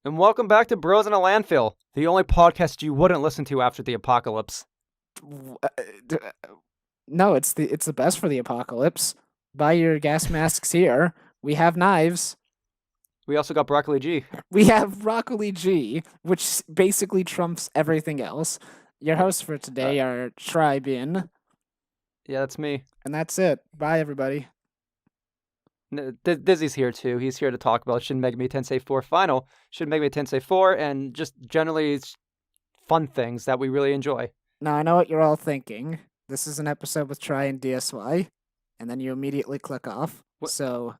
and welcome back to Bros in a Landfill, the only podcast you wouldn't listen to after the apocalypse. No, it's the best for the apocalypse. Buy your gas masks here. We have knives. We also got Broccoli G. We have Broccoli G, which basically trumps everything else. Your hosts for today are Trybien. Yeah, that's me. And that's it. Bye, everybody. Dizzy's here too. He's here to talk about Shin Megami Tensei 4 Final, Shin Megami Tensei 4, and just generally fun things that we really enjoy. Now, I know what you're all thinking. This is an episode with Try and DSY, and then you immediately click off. What? So,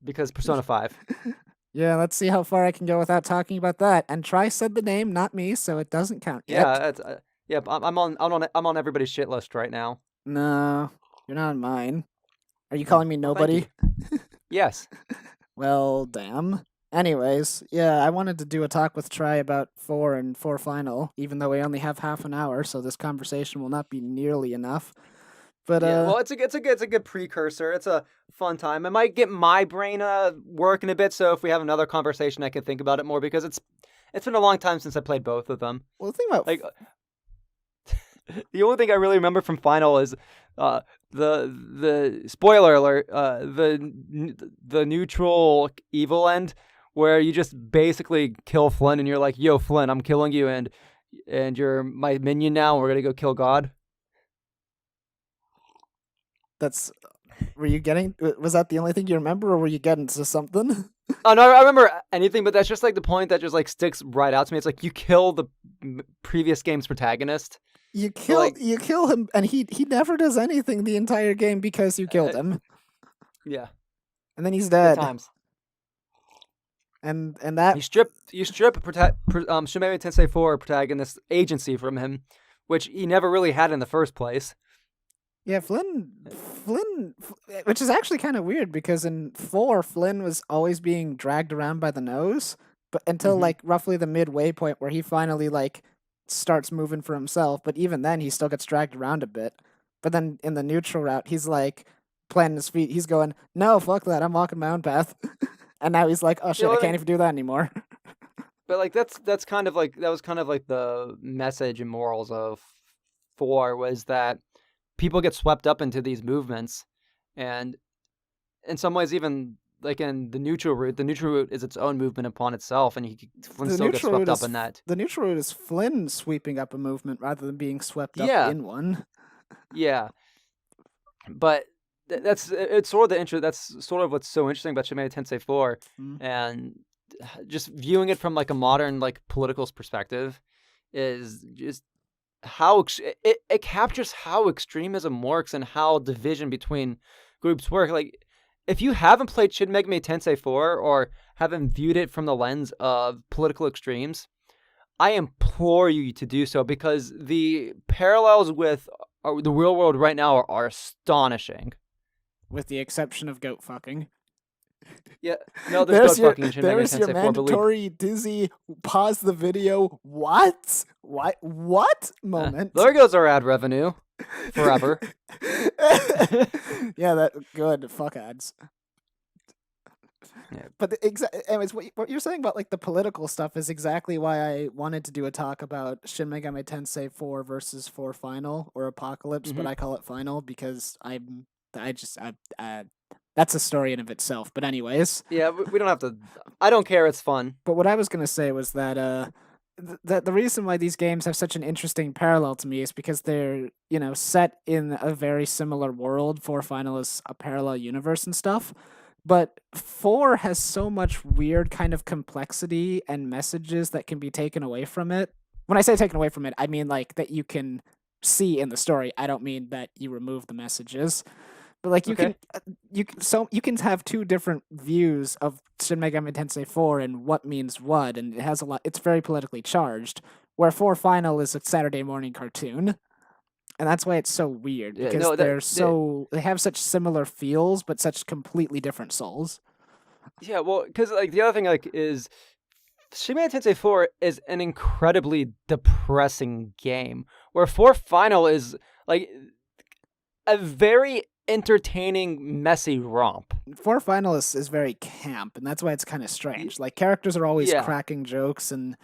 Because Persona 5. Yeah, let's see how far I can go without talking about that. And Try said the name, not me, so it doesn't count yet. Yeah, I'm on everybody's shit list right now. No, you're not on mine. Are you calling me nobody? Yes. Well, damn. Anyways, yeah, I wanted to do a talk with Try about 4 and 4 Final, even though we only have half an hour, so this conversation will not be nearly enough. But yeah, well, it's a good precursor. It's a fun time. It might get my brain working a bit, so if we have another conversation, I can think about it more, because it's been a long time since I played both of them. Well, the thing about the only thing I really remember from Final is the spoiler alert, the neutral evil end, where you just basically kill Flynn and you're like, yo, Flynn, I'm killing you, and you're my minion now, and we're gonna go kill God. Was that the only thing you remember, or were you getting to something? Oh, no, I remember anything, but that's just like the point that just like sticks right out to me. It's like you kill the previous game's protagonist. You kill him, and he never does anything the entire game because you killed him. Yeah. And then he's dead. Good times. And that you strip Shin Megami Tensei 4 protagonist agency from him, which he never really had in the first place. Yeah, Flynn, which is actually kind of weird, because in 4, Flynn was always being dragged around by the nose, but until like roughly the midway point where he finally like starts moving for himself. But even then, he still gets dragged around a bit. But then in the neutral route, he's like planting his feet. He's going, no, fuck that. I'm walking my own path. And now he's like, oh shit, I can't even do that anymore. But like that's kind of like the message and morals of 4 was that people get swept up into these movements, and in some ways, even like in the neutral route is its own movement upon itself, and Flynn still gets swept up in that. The neutral route is Flynn sweeping up a movement rather than being swept up in one. Yeah, but that's sort of what's so interesting about Shin Megami Tensei 4, and just viewing it from like a modern like political perspective is just how it captures how extremism works and how division between groups work. Like, if you haven't played Shin Megami Tensei 4 or haven't viewed it from the lens of political extremes, I implore you to do so, because the parallels with the real world right now are astonishing. With the exception of goat fucking. Yeah, no, there's goat fucking in Shin Megami Tensei 4. There's your mandatory Dizzy pause the video. What moment? Yeah, there goes our ad revenue forever. Yeah, that good. Fuck ads. Yeah. But anyways, what you're saying about like the political stuff is exactly why I wanted to do a talk about Shin Megami Tensei 4 versus 4 Final, or Apocalypse, but I call it Final because that's a story in of itself. But anyways, yeah, we don't have to. I don't care. It's fun. But what I was gonna say was that the reason why these games have such an interesting parallel to me is because they're set in a very similar world. 4 Final is a parallel universe and stuff, but 4 has so much weird kind of complexity and messages that can be taken away from it. When I say taken away from it, I mean like that you can see in the story. I don't mean that you remove the messages. But like you can have two different views of Shin Megami Tensei 4 and what means what, and it has a lot. It's very politically charged. Where 4 Final is a Saturday morning cartoon, and that's why it's so weird, because they have such similar feels but such completely different souls. Yeah, well, because like the other thing like is Shin Megami Tensei 4 is an incredibly depressing game, where 4 Final is like a very entertaining, messy romp. 4 Final is very camp, and that's why it's kind of strange. Like, characters are always Yeah. cracking jokes, and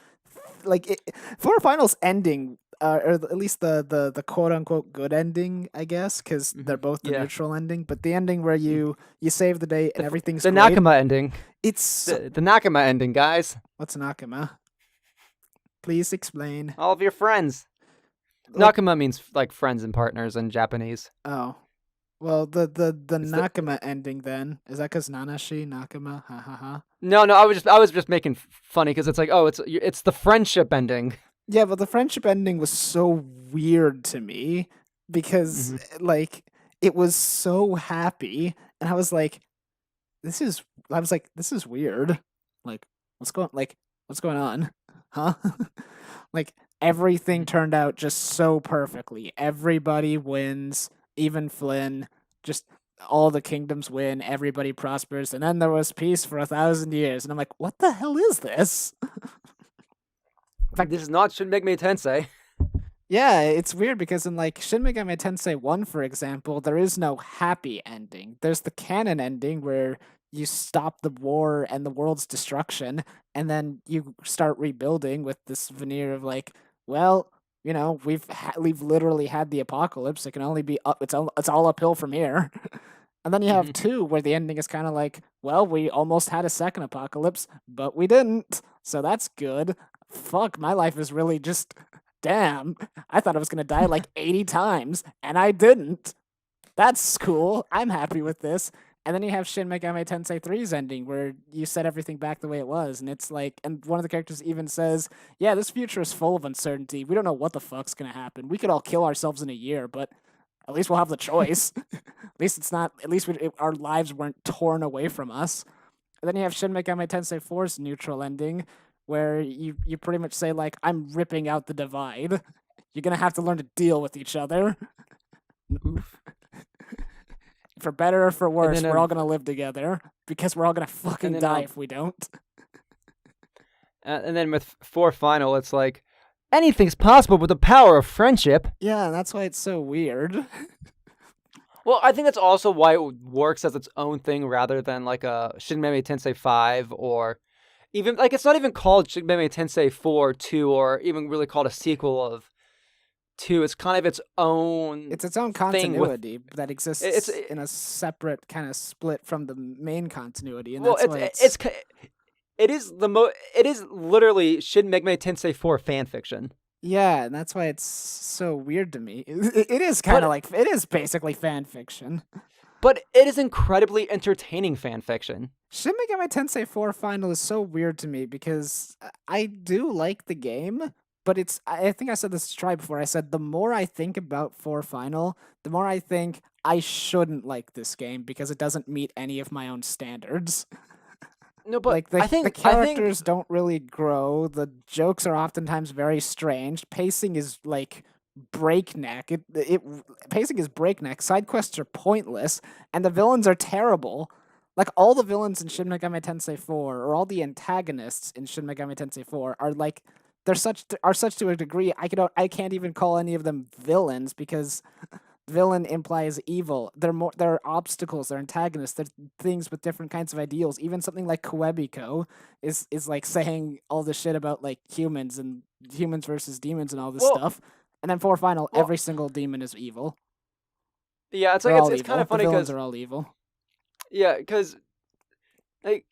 like 4 Final's ending, or at least the quote unquote good ending, I guess, because they're both the neutral ending. But the ending where you save the day and everything's the great, Nakama ending. It's the Nakama ending, guys. What's Nakama? Please explain. All of your friends. Nakama means like friends and partners in Japanese. Oh. Well, the Nakama ending then, is that because Nanashi Nakama? Ha ha ha. No, I was just making funny because it's like, oh, it's the friendship ending. Yeah, but the friendship ending was so weird to me because like it was so happy, and I was like, this is weird. Like, what's going on? Huh? Like, everything turned out just so perfectly. Everybody wins. Even Flynn, just all the kingdoms win, everybody prospers, and then there was peace for 1,000 years. And I'm like, what the hell is this? In fact, this is not Shin Megami Tensei. Yeah, it's weird because in like Shin Megami Tensei 1, for example, there is no happy ending. There's the canon ending where you stop the war and the world's destruction, and then you start rebuilding with this veneer of like, well, you know, we've literally had the apocalypse. It can only be up. It's all uphill from here. And then you have 2, where the ending is kind of like, well, we almost had a second apocalypse, but we didn't. So that's good. Fuck, my life is really just, damn. I thought I was gonna die like 80 times, and I didn't. That's cool. I'm happy with this. And then you have Shin Megami Tensei 3's ending, where you set everything back the way it was, and it's like, and one of the characters even says, yeah, this future is full of uncertainty. We don't know what the fuck's gonna happen. We could all kill ourselves in a year, but at least we'll have the choice. At least our lives weren't torn away from us. And then you have Shin Megami Tensei 4's neutral ending, where you pretty much say, like, I'm ripping out the divide. You're gonna have to learn to deal with each other. Oof. For better or for worse, we're all gonna live together because we're all gonna fucking die if we don't. And then with 4 Final, it's like, anything's possible with the power of friendship. Yeah, that's why it's so weird. Well, I think that's also why it works as its own thing rather than like a Shin Megami Tensei 5, or even like it's not even called Shin Megami Tensei 4, 2, or even really called a sequel of 2. It's kind of its own. It's its own continuity that exists in a separate kind of split from the main continuity, and that's why it is literally Shin Megami Tensei 4 fanfiction. Yeah, and that's why it's so weird to me. It is kind of like, it is basically fanfiction. But it is incredibly entertaining fanfiction. Shin Megami Tensei 4 Final is so weird to me because I do like the game, but I think I said this to Try before. I said the more I think about 4 Final, the more I think I shouldn't like this game because it doesn't meet any of my own standards. No, but like the characters don't really grow. The jokes are oftentimes very strange. Pacing is like breakneck. Pacing is breakneck. Side quests are pointless, and the villains are terrible. Like, all the villains in Shin Megami Tensei 4, or all the antagonists in Shin Megami Tensei 4, are like such to a degree I can't even call any of them villains because villain implies evil. They're obstacles, they're antagonists, they're things with different kinds of ideals. Even something like Koebiko is like saying all this shit about like humans and humans versus demons and all this stuff. And then 4 Final, every single demon is evil. Yeah, it's like it's kind of funny because they're all evil. Yeah, because like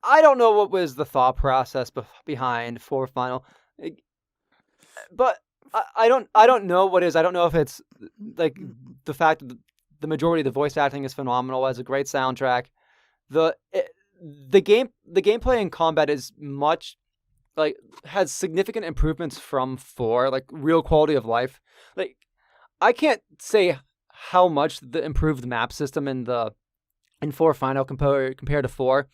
I don't know what was the thought process behind 4 Final, but I don't know what is. I don't know if it's like the fact that the majority of the voice acting is phenomenal, has a great soundtrack. The gameplay and combat is much like has significant improvements from 4, like real quality of life. Like I can't say how much the improved map system in 4 Final compared to 4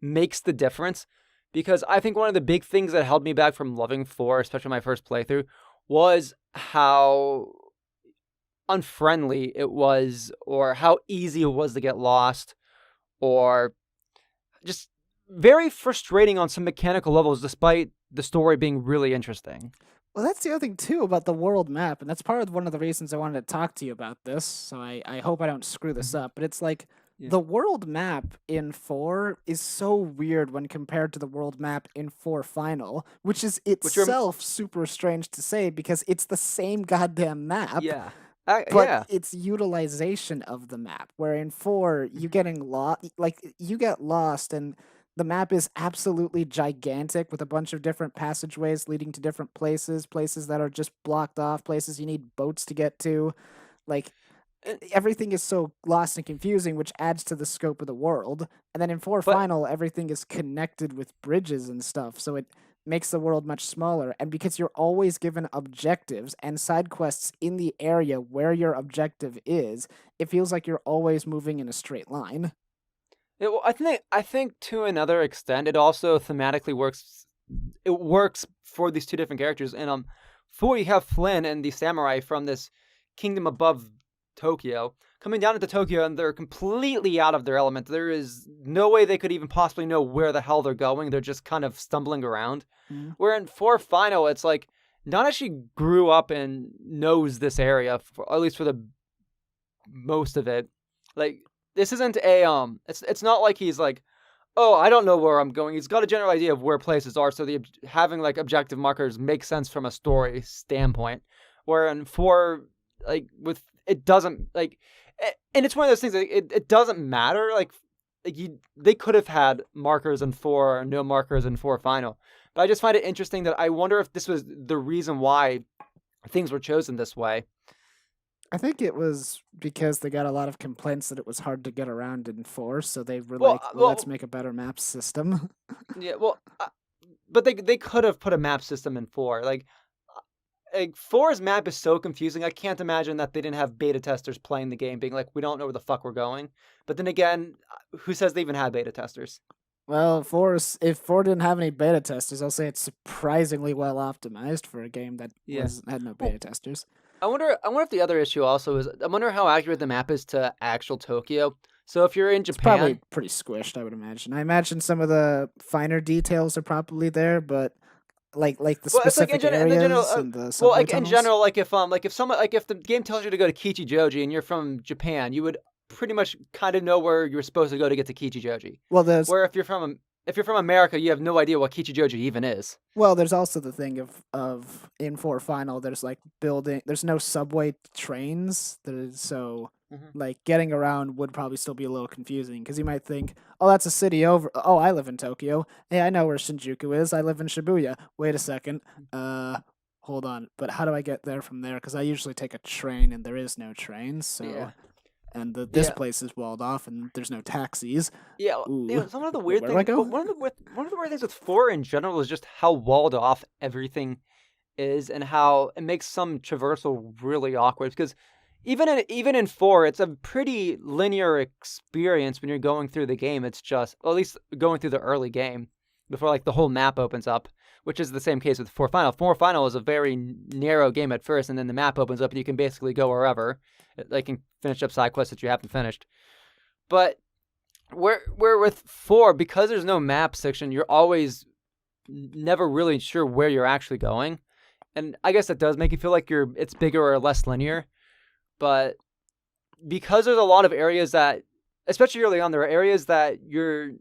makes the difference, because I think one of the big things that held me back from loving 4, especially my first playthrough, was how unfriendly it was, or how easy it was to get lost, or just very frustrating on some mechanical levels despite the story being really interesting. Well, that's the other thing too about the world map, and that's part of one of the reasons I wanted to talk to you about this. So I hope I don't screw this Mhm. up. But it's like Yeah. the world map in 4 is so weird when compared to the world map in 4 Final, which is Which are itself super strange to say because it's the same goddamn map, yeah. but Yeah. it's utilization of the map. Where in 4, you Mhm. getting lost, like you get lost and the map is absolutely gigantic with a bunch of different passageways leading to different places, places that are just blocked off, places you need boats to get to. Like And, everything is so lost and confusing, which adds to the scope of the world. And then in 4 but Final, everything is connected with bridges and stuff, so it makes the world much smaller. And because you're always given objectives and side quests in the area where your objective is, it feels like you're always moving in a straight line. well, I think to another extent, it also thematically works. It works for these two different characters. And 4 you have Flynn and the samurai from this kingdom above Tokyo coming down into Tokyo, and they're completely out of their element. There is no way they could even possibly know where the hell they're going. They're just kind of stumbling around. Mm. Where in 4 Final, it's like Nanashi grew up and knows this area, at least for the most of it. Like this isn't a it's not like he's like, oh, I don't know where I'm going. He's got a general idea of where places are, so the having like objective markers makes sense from a story standpoint. Where in 4, like with it doesn't like, and it's one of those things. Like, it doesn't matter. Like they could have had markers in 4, or no markers in 4 Final. But I just find it interesting that I wonder if this was the reason why things were chosen this way. I think it was because they got a lot of complaints that it was hard to get around in 4, so they were Well, like, well, let's well, make a better map system. yeah, well, but they could have put a map system in 4. Like 4's map is so confusing. I can't imagine that they didn't have beta testers playing the game, being like, "We don't know where the fuck we're going." But then again, who says they even had beta testers? Well, if 4 didn't have any beta testers, I'll say it's surprisingly well optimized for a game that Yeah. had no Well, beta testers. I wonder if the other issue also is. I wonder how accurate the map is to actual Tokyo. So if you're in It's probably Japan, pretty squished, I would imagine. I imagine some of the finer details are probably there, but like the well, it's like specific in the general. areas and the Well, subway like in tunnels. general, like if the game tells you to go to Kichijoji and you're from Japan, you would pretty much kind of know where you're supposed to go to get to Kichijoji. Well, there's Where if you're from America, you have no idea what Kichijoji even is. there's also the thing of in 4 Final, there's like building. There's no subway trains, so Hmm. like getting around would probably still be a little confusing because you might think, oh, that's a city over. Oh, I live in Tokyo. Hey, I know where Shinjuku is. I live in Shibuya. Wait a second. Hold on. But how do I get there from there? Because I usually take a train and there is no train. So Yeah, and this yeah, place is walled off and there's no taxis. yeah. Ooh, Some of the wait, weird where do I things, but go? one of the weird things with 4 in general is just how walled off everything is, and how it makes some traversal really awkward. Because even in 4, it's a pretty linear experience when you're going through the game. It's just, well, at least going through the early game before like the whole map opens up, which is the same case with 4 Final. 4 Final is a very narrow game at first, and then the map opens up and you can basically go wherever. Like, can finish up side quests that you haven't finished. But where with 4, because there's no map section, you're always never really sure where you're actually going. And I guess that does make you feel like it's bigger or less linear. But because there's a lot of areas that, especially early on, there are areas that you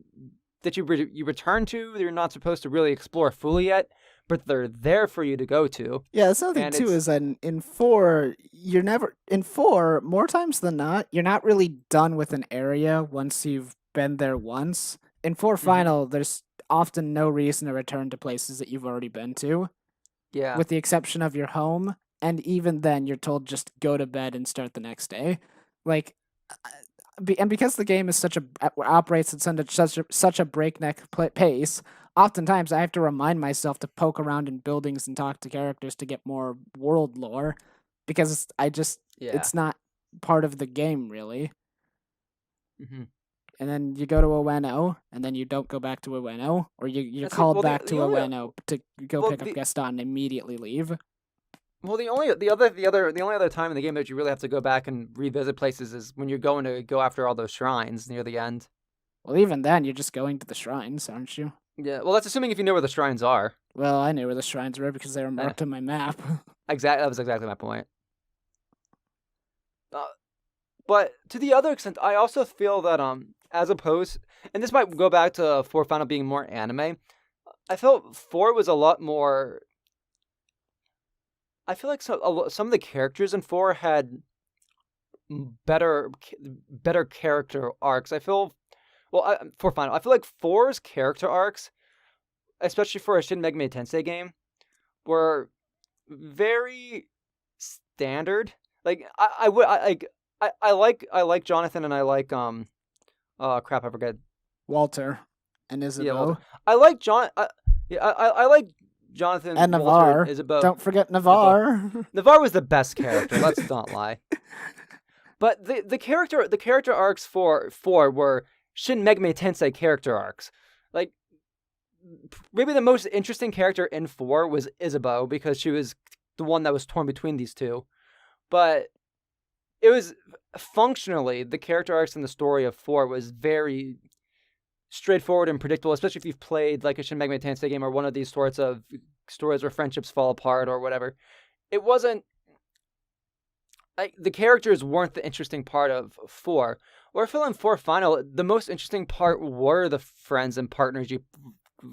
return to that you're not supposed to really explore fully yet, but they're there for you to go to. Yeah, that's another thing And too it's is that in 4, you're never in 4, more times than not, you're not really done with an area once you've been there once. In 4 Mhm. Final, there's often no reason to return to places that you've already been to, Yeah. with the exception of your home, and even then you're told just go to bed and start the next day. Like and because the game is operates at such a breakneck pace, oftentimes I have to remind myself to poke around in buildings and talk to characters to get more world lore because Yeah. it's not part of the game really. Hmm. And then you go to Ueno, and then you don't go back to Ueno, or you're That's it. called Well, back to the only Ueno to go well pick up the Gaston and immediately leave. well the only other time in the game that you really have to go back and revisit places is when you're going to go after all those shrines near the end. Well, even then, you're just going to the shrines, aren't you? Yeah, well, that's assuming if you know where the shrines are. Well, I knew where the shrines were because they were marked on my map. Exactly, that was exactly my point. Uh, but to the other extent, I also feel that as opposed, and this might go back to 4 Final being more anime. I felt 4 was a lot more. I feel like some of the characters in 4 had better character arcs. I feel for Final, I feel like 4's character arcs, especially for a Shin Megami Tensei game, were very standard. Like I like Jonathan and I like crap, I forget. Walter and Isabeau. Yeah, Walter. I like I like Jonathan and Walter, Navarre. and Isabeau. Don't forget Navarre. Navarre was the best character. Let's not lie. But the character arcs for 4 were Shin Megami Tensei character arcs. Like maybe the most interesting character in 4 was Isabeau because she was the one that was torn between these two. But it was functionally the character arcs in the story of 4 was very straightforward and predictable, especially if you've played like a Shin Megami Tensei game or one of these sorts of stories where friendships fall apart or whatever. It wasn't like the characters weren't the interesting part of 4. Or I feel in 4 Final, the most interesting part were the friends and partners you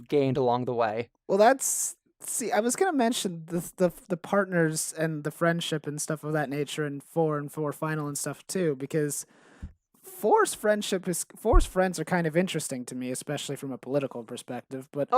gained along the way. Well, I was gonna mention the partners and the friendship and stuff of that nature in 4 and 4 Final and stuff too, because 4's friends are kind of interesting to me, especially from a political perspective, but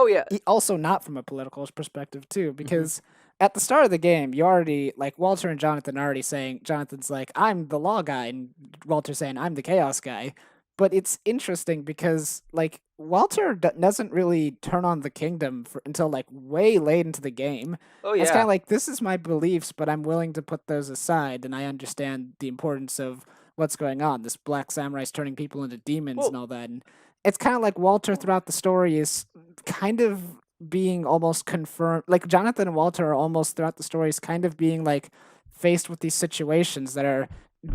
also not from a political perspective too, because at the start of the game, you already, like, Walter and Jonathan are already saying, Jonathan's like, I'm the law guy, and Walter's saying, I'm the chaos guy. But it's interesting because, like, Walter doesn't really turn on the kingdom until, like, way late into the game. Oh, yeah. It's kind of like, this is my beliefs, but I'm willing to put those aside, and I understand the importance of what's going on. This black samurai's turning people into demons and all that. And it's kind of like Walter throughout the story is kind of being almost confirmed. Like, Jonathan and Walter are almost throughout the stories kind of being, like, faced with these situations that are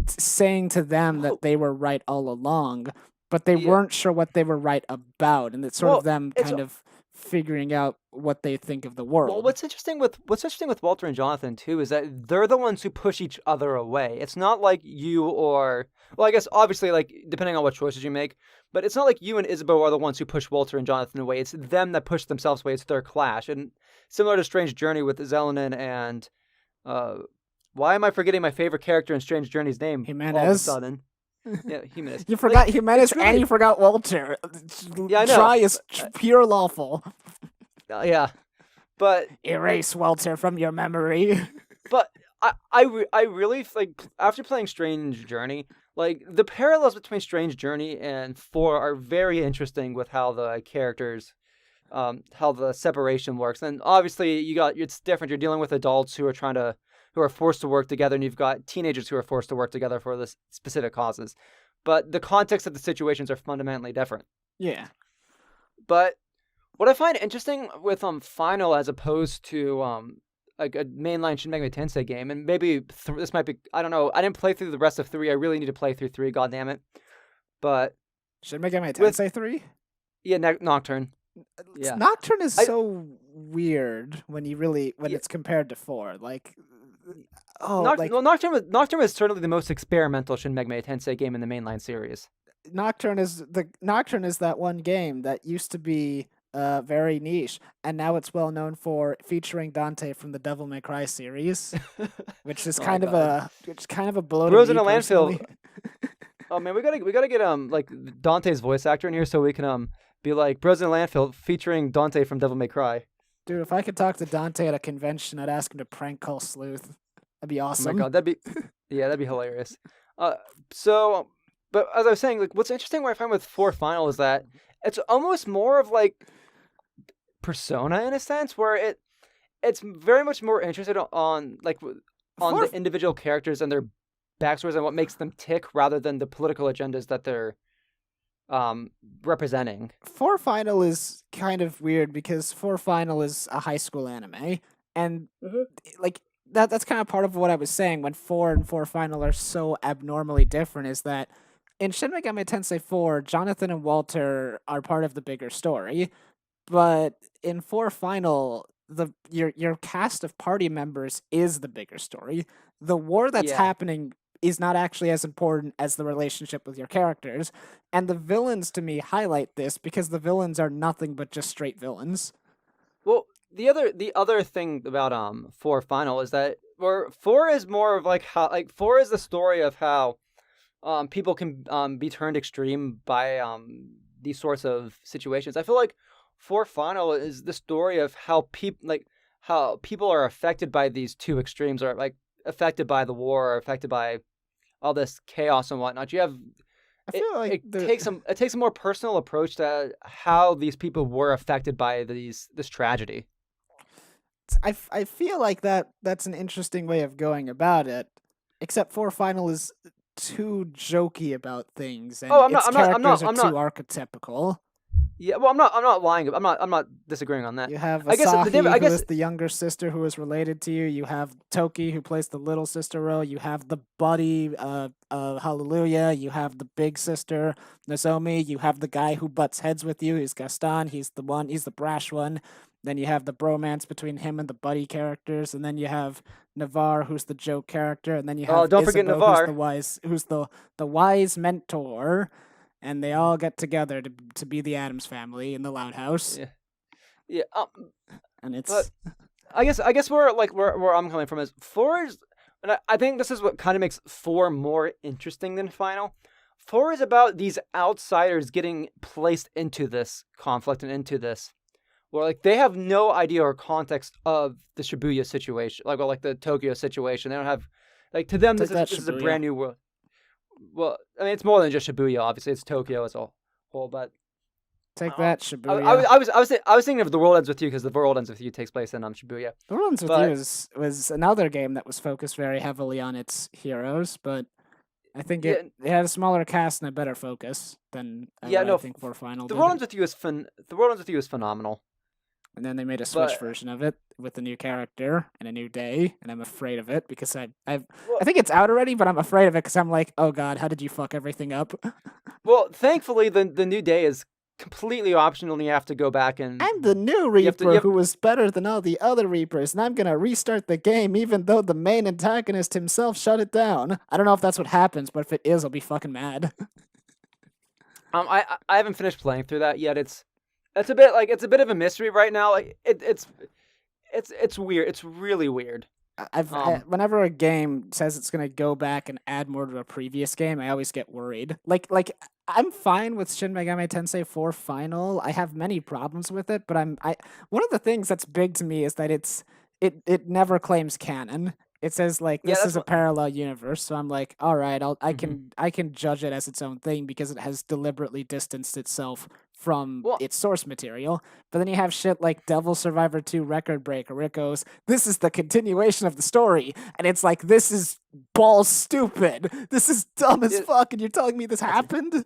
saying to them that they were right all along, but they weren't sure what they were right about, and it's sort of them kind of figuring out what they think of the world. Well, what's interesting with Walter and Jonathan too is that they're the ones who push each other away. It's not like you or, well, I guess obviously, like, depending on what choices you make, but it's not like you and Isabeau are the ones who push Walter and Jonathan away. It's them that push themselves away. It's their clash, and similar to Strange Journey with Zelenin and why am I forgetting my favorite character in Strange Journey's name? Jimenez. All of a sudden. Yeah, Jimenez. You forgot Jimenez and you forgot Walter. Yeah, I know. Try is pure lawful. Yeah, but erase Walter from your memory. But I really, like, after playing Strange Journey, like, the parallels between Strange Journey and 4 are very interesting with how the characters, how the separation works. And obviously, it's different. You're dealing with adults who are forced to work together, and you've got teenagers who are forced to work together for this specific causes. But the context of the situations are fundamentally different. Yeah. But what I find interesting with Final as opposed to like a mainline Shin Megami Tensei game, and maybe this might be, I don't know, I didn't play through the rest of 3. I really need to play through 3, goddammit. But Shin Megami Tensei 3? Yeah, Nocturne. Yeah. Nocturne is so weird when it's compared to 4. Like, Nocturne was certainly the most experimental Shin Megami Tensei game in the mainline series. Nocturne is that one game that used to be very niche, and now it's well known for featuring Dante from the Devil May Cry series, which is kind of a blow. Bros in a Landfill. Oh man, we gotta get like Dante's voice actor in here so we can be like Bros in a Landfill featuring Dante from Devil May Cry. Dude, if I could talk to Dante at a convention, I'd ask him to prank call Sleuth. That'd be awesome. Oh my god, that'd be hilarious. But as I was saying, like, what's interesting what I find with 4 Final is that it's almost more of like Persona in a sense, where it's very much more interested on the individual characters and their backstories and what makes them tick rather than the political agendas that they're representing. 4 Final is kind of weird because 4 Final is a high school anime, and like that's kind of part of what I was saying when 4 and 4 Final are so abnormally different is that in Shin Megami Tensei 4, Jonathan and Walter are part of the bigger story, but in 4 Final, your cast of party members is the bigger story. The war that's Yeah. happening is not actually as important as the relationship with your characters, and the villains to me highlight this because the villains are nothing but just straight villains. Well, the other thing about 4 Final is that where 4 is more of like how, like, 4 is the story of how people can be turned extreme by these sorts of situations. I feel like 4 Final is the story of how people are affected by these two extremes, or like affected by the war, or affected by all this chaos and whatnot. You have I feel like it takes a more personal approach to how these people were affected by this tragedy. I feel like that's an interesting way of going about it. Except 4 Final is too jokey about things, and Oh, its characters are too archetypical. Yeah, well, I'm not lying. I'm not disagreeing on that. You have I guess Asahi, I who guess is the younger sister who is related to you. You have Toki, who plays the little sister role. You have the buddy, Hallelujah. You have the big sister, Nozomi. You have the guy who butts heads with you. He's Gaston. He's the brash one. Then you have the bromance between him and the buddy characters, and then you have Navarre, who's the joke character, and then you have don't forget Isabeau, Navarre. who's the wise mentor, and they all get together to be the Addams family in the Loud House. Yeah, yeah. And it's. But I guess where I'm coming from is 4 is, and I think this is what kind of makes 4 more interesting than Final. 4 is about these outsiders getting placed into this conflict and into this, where like they have no idea or context of the Shibuya situation, like the Tokyo situation. They don't have, like, to them this is a brand new world. Well, I mean, it's more than just Shibuya. Obviously, it's Tokyo as a whole. But take that, Shibuya. I was thinking of The World Ends with You, because The World Ends with You takes place in Shibuya. The World Ends with You was another game that was focused very heavily on its heroes, but I think it had a smaller cast and a better focus than I think 4 Final. The World Ends with You is phenomenal. And then they made a Switch version of it with a new character and a new day, and I'm afraid of it because I think it's out already, but I'm afraid of it because I'm like, oh god, how did you fuck everything up? Well, thankfully, the new day is completely optional, and you have to go back and... I'm the new Reaper who was better than all the other Reapers, and I'm gonna restart the game even though the main antagonist himself shut it down. I don't know if that's what happens, but if it is, I'll be fucking mad. I haven't finished playing through that yet. It's a bit of a mystery right now. Like it's weird. It's really weird. Whenever a game says it's gonna go back and add more to a previous game, I always get worried. Like I'm fine with Shin Megami Tensei 4 Final. I have many problems with it, but one of the things that's big to me is that it never claims canon. It says like this is a parallel universe, so I'm like, all right, I can judge it as its own thing because it has deliberately distanced itself from its source material. But then you have shit like Devil Survivor 2 Record Breaker, where it goes, this is the continuation of the story, and it's like, this is balls stupid. This is dumb as fuck, and you're telling me this happened?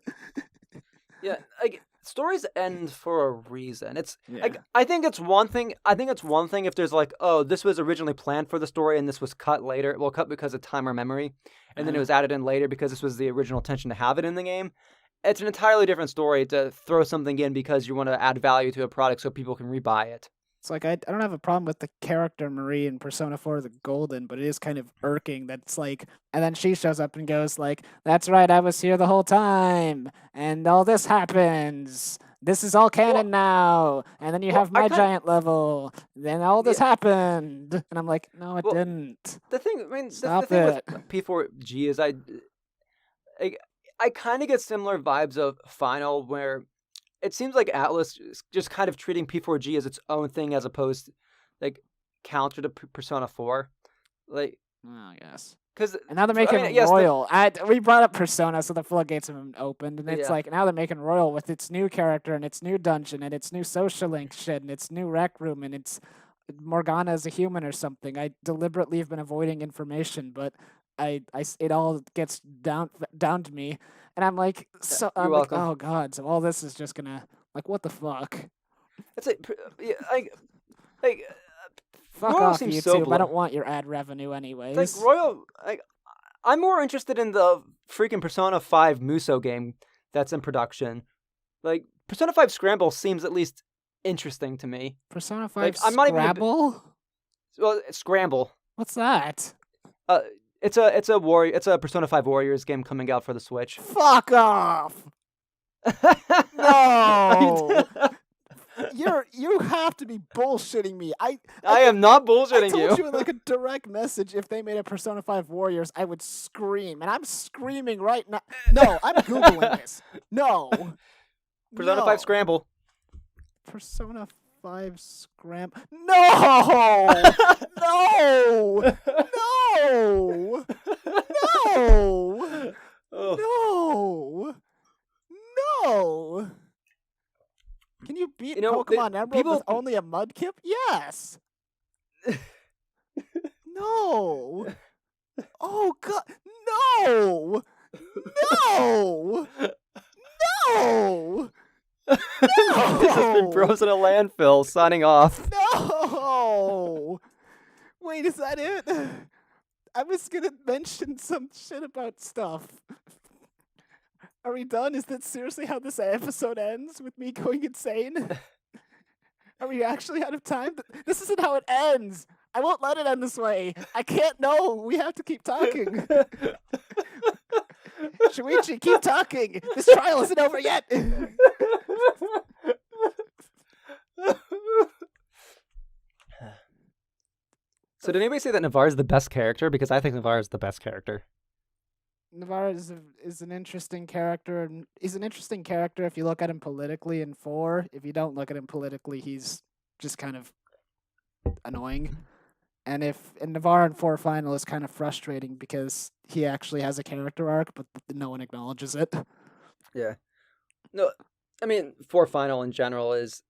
Yeah, like, stories end for a reason. It's like, I think it's one thing if there's like, oh, this was originally planned for the story and this was cut later. Well, cut because of time or memory, and then it was added in later because this was the original intention to have it in the game. It's an entirely different story to throw something in because you want to add value to a product so people can rebuy it. It's like, I don't have a problem with the character Marie in Persona 4 the Golden, but it is kind of irking that's like, and then she shows up and goes like, that's right, I was here the whole time, and all this happens. This is all canon now. And then you have my giant level. Then all this happened. And I'm like, no, it didn't. The thing with P4G is I kind of get similar vibes of Final, where it seems like Atlas is just kind of treating P4G as its own thing as opposed to, like, counter to Persona 4. Like, I guess. And now they're making Royal. We brought up Persona, so the floodgates have been opened, and it's like, now they're making Royal with its new character and its new dungeon and its new social link shit and its new rec room and its Morgana as a human or something. I deliberately have been avoiding information, but it all gets down to me, and I'm like, I'm like, oh god, so all this is just gonna, like, what the fuck? It's like fuck Royal off YouTube. I don't want your ad revenue anyways. Like Royal, I'm more interested in the freaking Persona 5 Muso game that's in production. Like, Persona 5 Scramble seems at least interesting to me. Persona 5 Like, I'm not even Scrabble? Well, Scramble. What's that? It's a Persona 5 Warriors game coming out for the Switch. Fuck off! No! You have to be bullshitting me. I am not bullshitting I told you. you in like a direct message if they made a Persona 5 Warriors, I would scream. And I'm screaming right now. No, I'm Googling this. No. Persona 5 Scramble. Persona 5 Scramble. No! No! No! No! Oh. No! No! Can you beat Pokemon Emerald with only a Mudkip? Yes! No! Oh, God! No! No! No! This has been Bros in a Landfill, signing off. No! Wait, is that it? I was gonna mention some shit about stuff. Are we done? Is that seriously how this episode ends? With me going insane? Are we actually out of time? This isn't how it ends! I won't let it end this way! I can't know! We have to keep talking! Shuichi, keep talking! This trial isn't over yet! So did anybody say that Navarre is the best character? Because I think Navarre is the best character. Navarre is an interesting character, and he's an interesting character if you look at him politically in 4. If you don't look at him politically, he's just kind of annoying. And Navarre in 4 Final is kind of frustrating because he actually has a character arc, but no one acknowledges it. Yeah. No, I mean, 4 Final in general is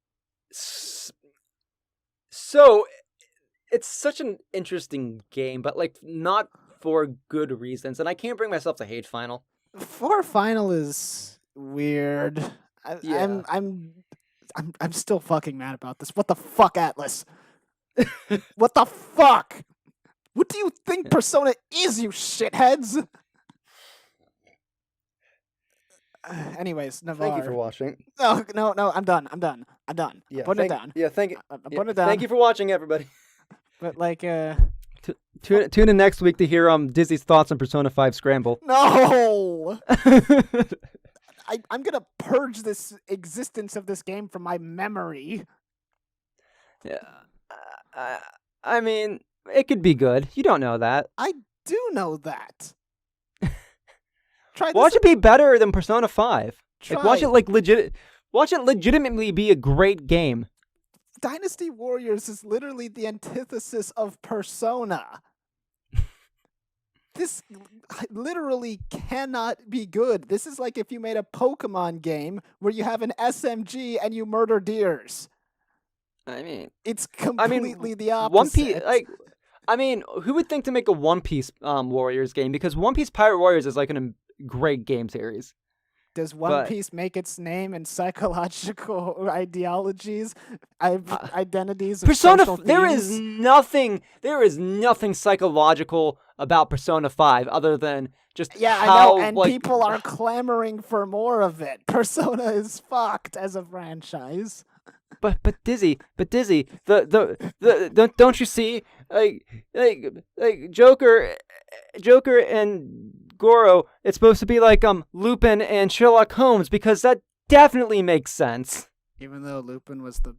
so... It's such an interesting game, but like not for good reasons, and I can't bring myself to hate Final. 4 Final is weird. I'm still fucking mad about this. What the fuck, Atlas? What the fuck? What do you think Persona is, you shitheads? Anyways, Navarre. Thank you for watching. No, I'm done. Yeah, putting it down. Yeah, thank you. I'm putting it down. Thank you for watching, everybody. But like, Tune in next week to hear Dizzy's thoughts on Persona 5 Scramble. No! I'm gonna purge this existence of this game from my memory. Yeah, I mean, it could be good. You don't know that. I do know that. Watch it be better than Persona 5. Like, watch it Watch it legitimately be a great game. Dynasty Warriors is literally the antithesis of Persona. This literally cannot be good. This is like if you made a Pokemon game where you have an SMG and you murder deers. I mean, it's completely the opposite. One Piece, who would think to make a One Piece Warriors game? Because One Piece Pirate Warriors is like a great game series. Does One Piece make its name in psychological ideologies, identities? Persona. There is nothing psychological about Persona 5 other than just I know, and people are clamoring for more of it. Persona is fucked as a franchise. But Dizzy, the don't you see like Joker and Goro, it's supposed to be like Lupin and Sherlock Holmes because that definitely makes sense. Even though Lupin was the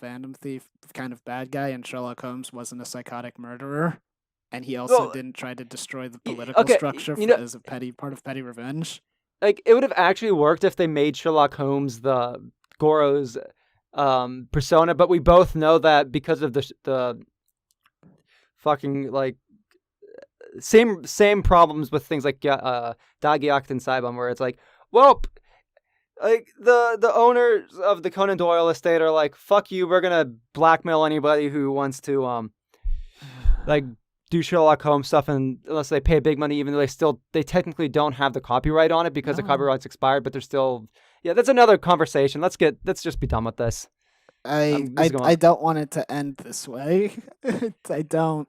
fandom thief kind of bad guy and Sherlock Holmes wasn't a psychotic murderer, and he also didn't try to destroy the political structure as a part of petty revenge. Like, it would have actually worked if they made Sherlock Holmes the Goro's persona, but we both know that because of the fucking like same problems with things like Dagiakuten Saibon, where it's like, well, like the owners of the Conan Doyle estate are like, fuck you, we're gonna blackmail anybody who wants to like do Sherlock Holmes stuff, and unless they pay big money, even though they technically don't have the copyright on it because the copyright's expired, but they're still that's another conversation. Let's just be done with this. I don't want it to end this way. I don't.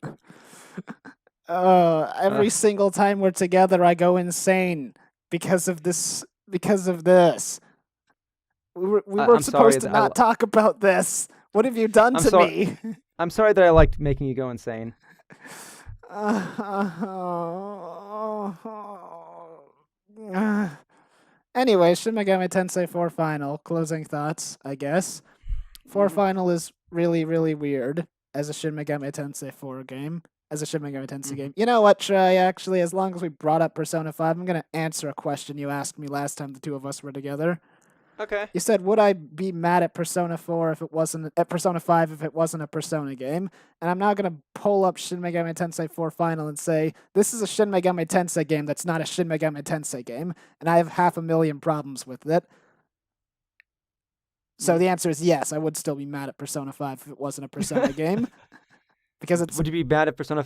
Every single time we're together, I go insane because of this. We I- were I'm sorry. supposed to not talk about this. What have you done I'm to sorry. me? I'm sorry that I liked making you go insane. Anyway, Shin Megami Tensei 4 Final, closing thoughts, I guess. 4 Final is really, really weird as a Shin Megami Tensei 4 game, as a Shin Megami Tensei game. You know what, Trey, actually, as long as we brought up Persona 5, I'm going to answer a question you asked me last time the two of us were together. Okay. You said, would I be mad at Persona 4 if it wasn't at Persona 5 if it wasn't a Persona game? And I'm now gonna pull up Shin Megami Tensei 4 Final and say, this is a Shin Megami Tensei game that's not a Shin Megami Tensei game, and I have 500,000 problems with it. So the answer is yes, I would still be mad at Persona 5 if it wasn't a Persona game. Because it's Would you be mad if Persona?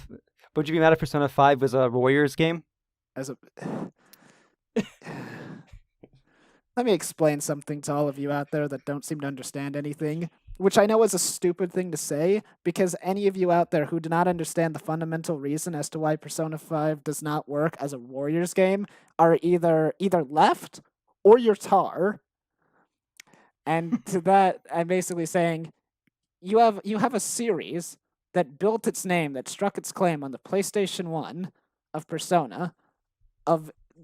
Would you be mad if Persona 5 was a Warriors game? as a Let me explain something to all of you out there that don't seem to understand anything, which I know is a stupid thing to say, because any of you out there who do not understand the fundamental reason as to why Persona 5 does not work as a Warriors game are either left or you're tar. And to that, I'm basically saying you have a series that built its name, that struck its claim on the PlayStation 1 of Persona,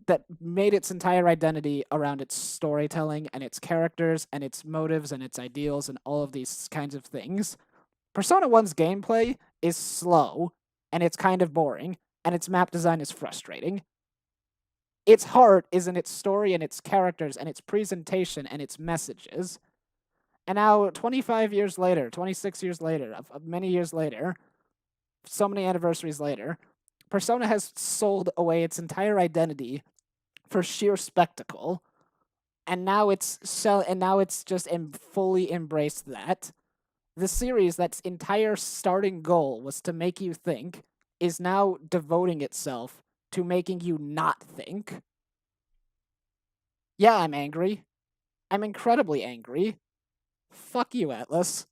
that made its entire identity around its storytelling and its characters and its motives and its ideals and all of these kinds of things. Persona 1's gameplay is slow and it's kind of boring and its map design is frustrating. Its heart is in its story and its characters and its presentation and its messages. And now 25 years later, 26 years later, many years later, so many anniversaries later, Persona has sold away its entire identity for sheer spectacle, and now it's just fully embraced that. The series, that's entire starting goal was to make you think, is now devoting itself to making you not think. Yeah, I'm angry. I'm incredibly angry. Fuck you, Atlas.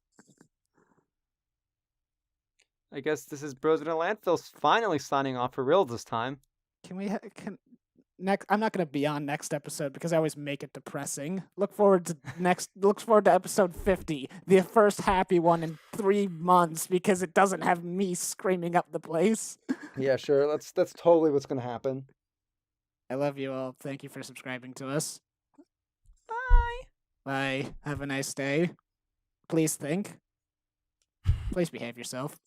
I guess this is Bros in a Landfill finally signing off for real this time. Can we next? I'm not gonna be on next episode because I always make it depressing. Look forward to episode 50, the first happy one in 3 months, because it doesn't have me screaming up the place. Yeah, sure. That's totally what's gonna happen. I love you all. Thank you for subscribing to us. Bye. Bye. Have a nice day. Please think. Please behave yourself.